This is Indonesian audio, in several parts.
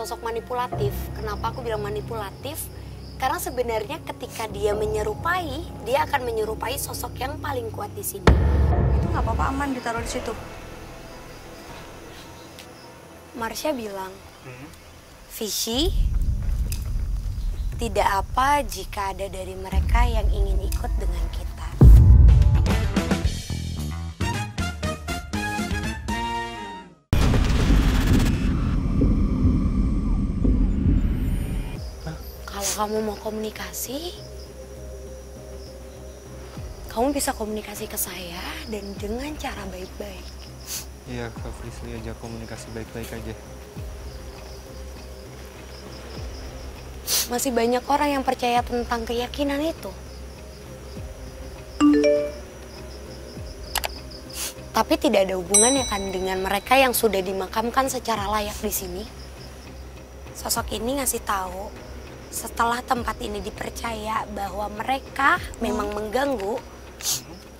Sosok manipulatif. Kenapa aku bilang manipulatif? Karena sebenarnya ketika dia menyerupai, dia akan menyerupai sosok yang paling kuat di sini. Itu nggak apa-apa, aman ditaruh di situ. Marsha bilang, Fishy, tidak apa jika ada dari mereka yang ingin ikut dengan kita. Kalau kamu mau komunikasi, kamu bisa komunikasi ke saya dan dengan cara baik-baik. Iya, Kak Frisly, ajak komunikasi baik-baik aja. Masih banyak orang yang percaya tentang keyakinan itu. Tapi tidak ada hubungannya kan dengan mereka yang sudah dimakamkan secara layak di sini. Sosok ini ngasih tahu setelah tempat ini dipercaya bahwa mereka memang mengganggu,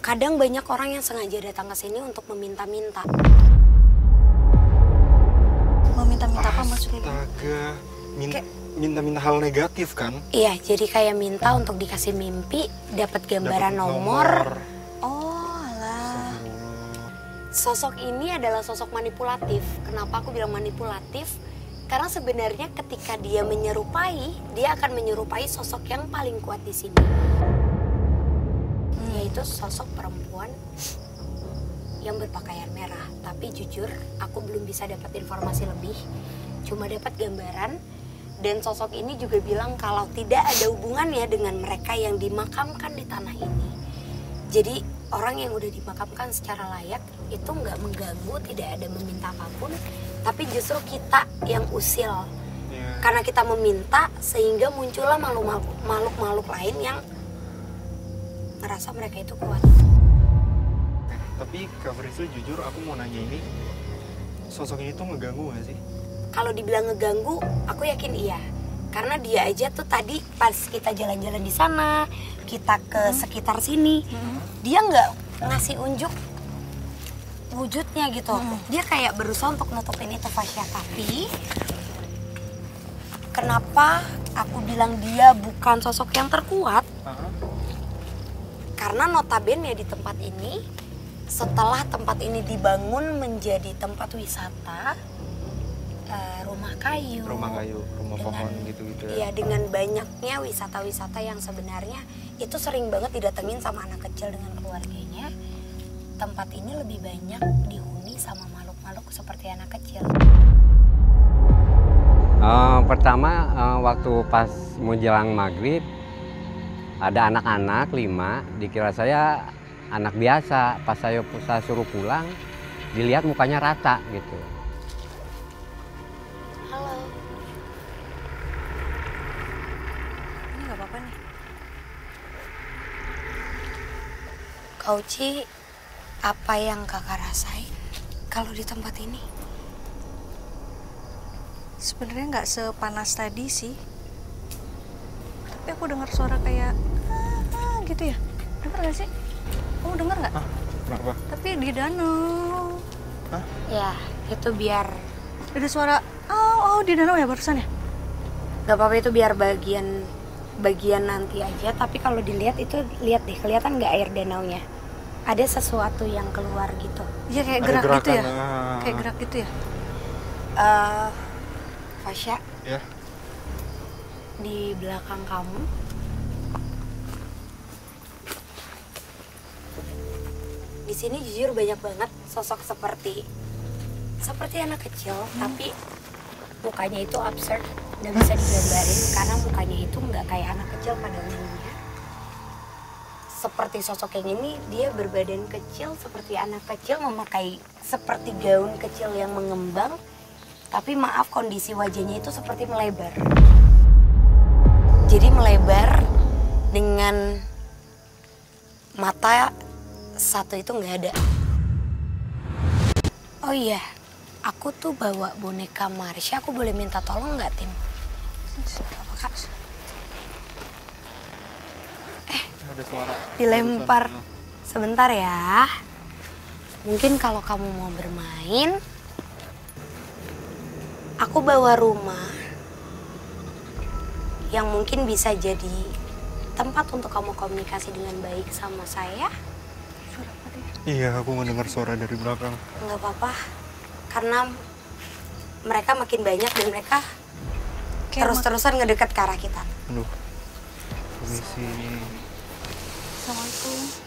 kadang banyak orang yang sengaja datang ke sini untuk meminta-minta. Meminta-minta apa maksudnya? Astaga, minta-minta hal negatif kan? Iya, jadi kayak minta untuk dikasih mimpi, dapat gambaran nomor. Oh, alah. Sosok ini adalah sosok manipulatif. Kenapa aku bilang manipulatif? Karena sebenarnya ketika dia menyerupai, dia akan menyerupai sosok yang paling kuat di sini. Yaitu sosok perempuan yang berpakaian merah. Tapi jujur, aku belum bisa dapat informasi lebih. Cuma dapat gambaran. Dan sosok ini juga bilang kalau tidak ada hubungannya dengan mereka yang dimakamkan di tanah ini. Jadi orang yang udah dimakamkan secara layak itu nggak mengganggu, tidak ada meminta apapun. Tapi justru kita yang usil. Yeah. Karena kita meminta sehingga muncullah makhluk-makhluk lain yang merasa mereka itu kuat. Tapi Kak Frisly, jujur aku mau nanya ini, sosok ini tuh ngeganggu gak sih? Kalau dibilang ngeganggu, aku yakin iya. Karena dia aja tuh tadi pas kita jalan-jalan di sana, kita ke sekitar sini, dia nggak ngasih unjuk wujudnya gitu. Dia kayak berusaha untuk nutupin itu, Fasya. Tapi kenapa aku bilang dia bukan sosok yang terkuat? Karena notabene di tempat ini, setelah tempat ini dibangun menjadi tempat wisata, rumah kayu, rumah pohon gitu-gitu ya. Iya, dengan banyaknya wisata-wisata yang sebenarnya itu sering banget didatengin sama anak kecil dengan keluarganya. Tempat ini lebih banyak dihuni sama makhluk-makhluk seperti anak kecil. Pertama waktu pas menjelang maghrib ada anak-anak 5, dikira saya anak biasa. Pas saya suruh pulang, dilihat mukanya rata gitu. Halo. Ini nggak apa-apa nih. Kau Ci, apa yang kakak rasain kalau di tempat ini? Sebenarnya nggak sepanas tadi sih. Tapi aku dengar suara kayak gitu ya. Dengar nggak sih? Kamu dengar nggak? Kenapa? Tapi di danau. Ya, itu biar Ada suara di danau ya barusan ya? gak apa-apa, itu biar bagian nanti aja. Tapi kalau dilihat itu, lihat deh, kelihatan nggak air danaunya? Ada sesuatu yang keluar gitu. Iya, kayak Ada gerak gitu ya. gerakan, Kayak gerak gitu ya. Fasya, Ya. di belakang kamu di sini jujur banyak banget sosok seperti anak kecil, tapi mukanya itu absurd, nggak bisa digambarin karena mukanya itu nggak kayak anak kecil pada umumnya. Seperti sosok yang ini, dia berbadan kecil seperti anak kecil, memakai seperti gaun kecil yang mengembang, tapi maaf, kondisi wajahnya itu seperti melebar. Jadi melebar dengan mata satu itu nggak ada. Oh iya, aku tuh bawa boneka Marsha, aku boleh minta tolong nggak, Tim? Apa, Kak? Ada suara. Dilempar sebentar ya. Mungkin kalau kamu mau bermain, Aku bawa rumah yang mungkin bisa jadi tempat untuk kamu komunikasi dengan baik sama saya. Suara apa dia? Iya, aku mendengar suara dari belakang. Nggak apa-apa, karena mereka makin banyak dan mereka terus-terusan ngedekat ke arah kita. Aduh, permisi. Assalamualaikum.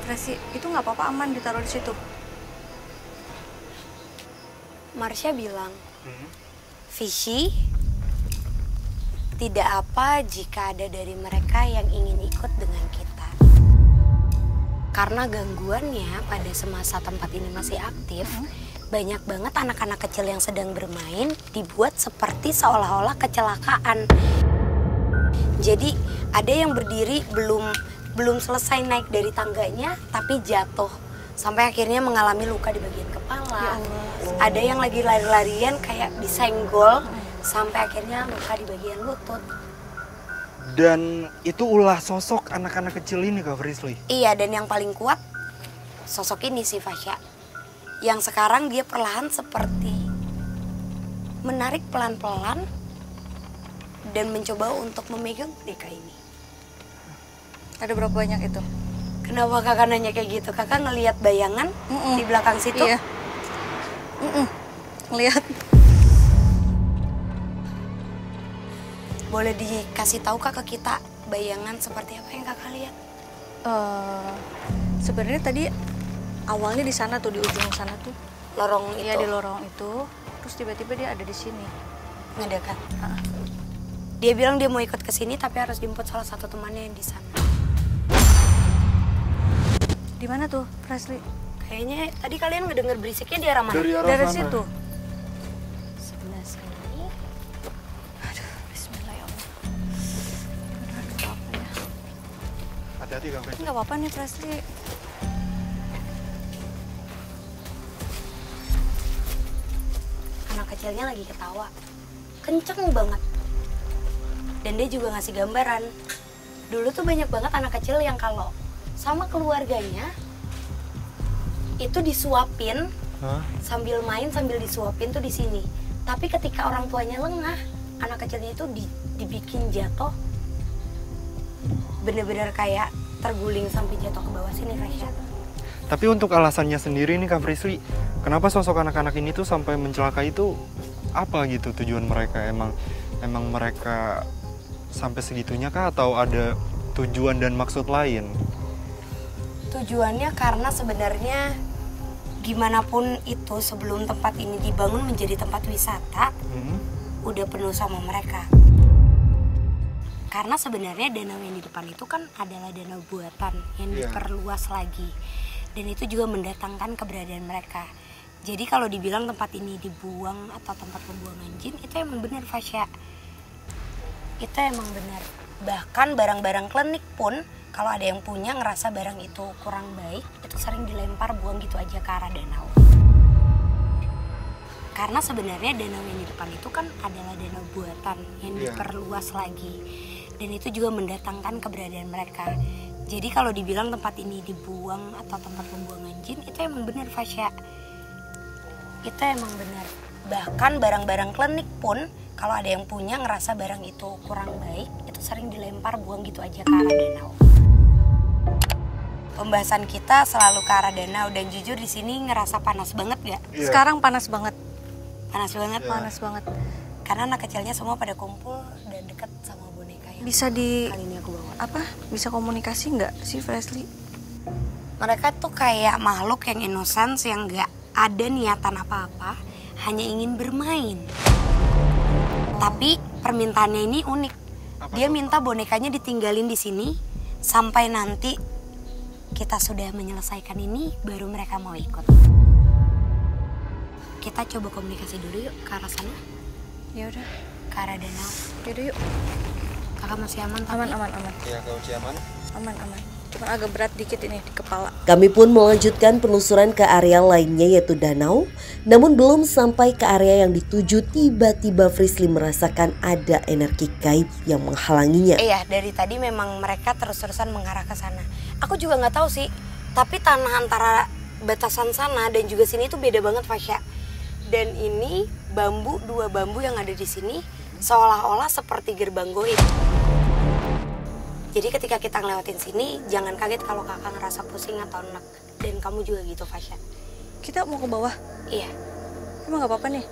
Resi, itu nggak apa-apa, aman ditaruh di situ. Marsha bilang, Fishy, tidak apa jika ada dari mereka yang ingin ikut dengan kita. Karena gangguannya pada semasa tempat ini masih aktif, banyak banget anak-anak kecil yang sedang bermain dibuat seperti seolah-olah kecelakaan. Jadi ada yang berdiri belum selesai naik dari tangganya tapi jatuh sampai akhirnya mengalami luka di bagian kepala. Ada yang lagi lari-larian kayak disenggol sampai akhirnya luka di bagian lutut. Dan itu ulah sosok anak-anak kecil ini, Kak Frisly. Iya, dan yang paling kuat sosok ini sih, Fasya. Yang sekarang dia perlahan seperti menarik pelan-pelan dan mencoba untuk memegang boneka ini. Ada berapa banyak itu? Kenapa kakak nanya kayak gitu? Kakak ngelihat bayangan di belakang situ? Iya. Lihat. Boleh dikasih tahu kak ke kita bayangan seperti apa yang kakak lihat? Sebenarnya tadi awalnya di sana tuh, di ujung sana tuh. Lorong itu? Iya, di lorong itu. Terus tiba-tiba dia ada di sini. Ngedekat? Dia bilang dia mau ikut ke sini tapi harus jemput salah satu temannya yang di sana. Di mana tuh, Frisly? Kayaknya tadi kalian ngedenger berisiknya di arah mana? Dari situ. Sebelah sini. Aduh, bismillah ya Allah. Hati-hati, Kak Frisly. Nggak apa-apa nih, Frisly. Anak kecilnya lagi ketawa. Kenceng banget. Dan dia juga ngasih gambaran. Dulu tuh banyak banget anak kecil yang kalau sama keluarganya itu disuapin. Hah? Sambil main sambil disuapin tuh di sini. Tapi ketika orang tuanya lengah, anak kecilnya itu dibikin jatuh. Bener-bener kayak terguling sampai jatuh ke bawah sini, Fasya. Tapi untuk alasannya sendiri nih, Kak Frisly, kenapa sosok anak-anak ini tuh sampai mencelakai itu apa gitu tujuan mereka? Emang mereka sampai segitunya kah atau ada tujuan dan maksud lain? Tujuannya karena sebenarnya gimana pun itu sebelum tempat ini dibangun menjadi tempat wisata, udah penuh sama mereka. Karena sebenarnya danau yang di depan itu kan adalah danau buatan yang diperluas lagi. Dan itu juga mendatangkan keberadaan mereka. Jadi kalau dibilang tempat ini dibuang atau tempat pembuangan jin, itu emang benar, Fasya. Itu emang benar. Bahkan barang-barang klinik pun kalau ada yang punya ngerasa barang itu kurang baik, itu sering dilempar buang gitu aja ke arah danau. Karena sebenarnya danau yang di depan itu kan adalah danau buatan yang diperluas lagi. Dan itu juga mendatangkan keberadaan mereka. Jadi kalau dibilang tempat ini dibuang atau tempat pembuangan jin, itu emang benar, Fasya. Itu emang benar. Bahkan barang-barang klinik pun kalau ada yang punya ngerasa barang itu kurang baik, itu sering dilempar buang gitu aja ke arah danau. Pembahasan kita selalu ke arah danau dan jujur di sini ngerasa panas banget gak? Sekarang panas banget. Panas banget? Panas banget. Karena anak kecilnya semua pada kumpul dan deket sama boneka yang Bisa di kali ini aku bawa. apa? Bisa komunikasi nggak sih, Frisly? Mereka tuh kayak makhluk yang innocent, yang gak ada niatan apa-apa, hanya ingin bermain. Tapi permintaannya ini unik. Dia minta bonekanya ditinggalin di sini sampai nanti kita sudah menyelesaikan ini, baru mereka mau ikut. Kita coba komunikasi dulu yuk ke arah sana. Ya udah. Ke arah danau. Yaudah yuk. Kakak masih aman tapi? Aman. Ya, Kak Uci aman? Aman. Cuma agak berat dikit ini di kepala. Kami pun melanjutkan penelusuran ke area lainnya yaitu danau. Namun belum sampai ke area yang dituju, tiba-tiba Frisly merasakan ada energi gaib yang menghalanginya. Iya, dari tadi memang mereka terus-terusan mengarah ke sana. Aku juga nggak tahu sih, tapi tanah antara batasan sana dan juga sini tuh beda banget Fasya. Dan ini dua bambu yang ada di sini seolah-olah seperti gerbang goib. Jadi ketika kita ngelewatin sini, jangan kaget kalau kakak ngerasa pusing atau enak. Dan kamu juga gitu Fasya. Kita mau ke bawah? Iya. Emang gak apa-apa nih?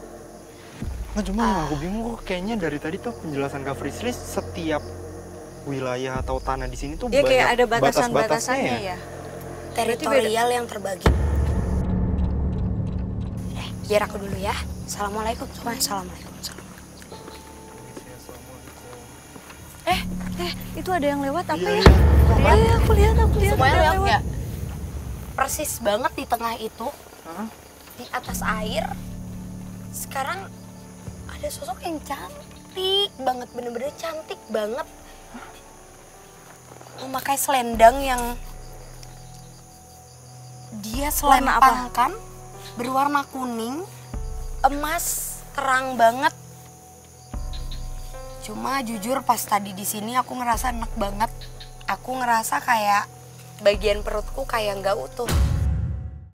Nah cuma aku bingung kok kayaknya dari tadi tuh penjelasan Kak Frisly setiap wilayah atau tanah di sini tuh Ya banyak kayak ada batas-batasnya batasan-batasannya ya. Teritorial yang terbagi. Biar aku dulu ya. Assalamualaikum semuanya. Assalamualaikum. Itu ada yang lewat apa Iya, ya? iya. Iya, aku lihat Semuanya ada yang lihat nggak? Persis banget di tengah itu, Hah? di atas air. Sekarang ada sosok yang cantik banget, bener-bener cantik banget. Memakai selendang yang dia Warna apa? selempangkan berwarna kuning, emas, terang banget. Cuma jujur pas tadi di sini aku ngerasa enak banget. Aku ngerasa kayak bagian perutku kayak nggak utuh.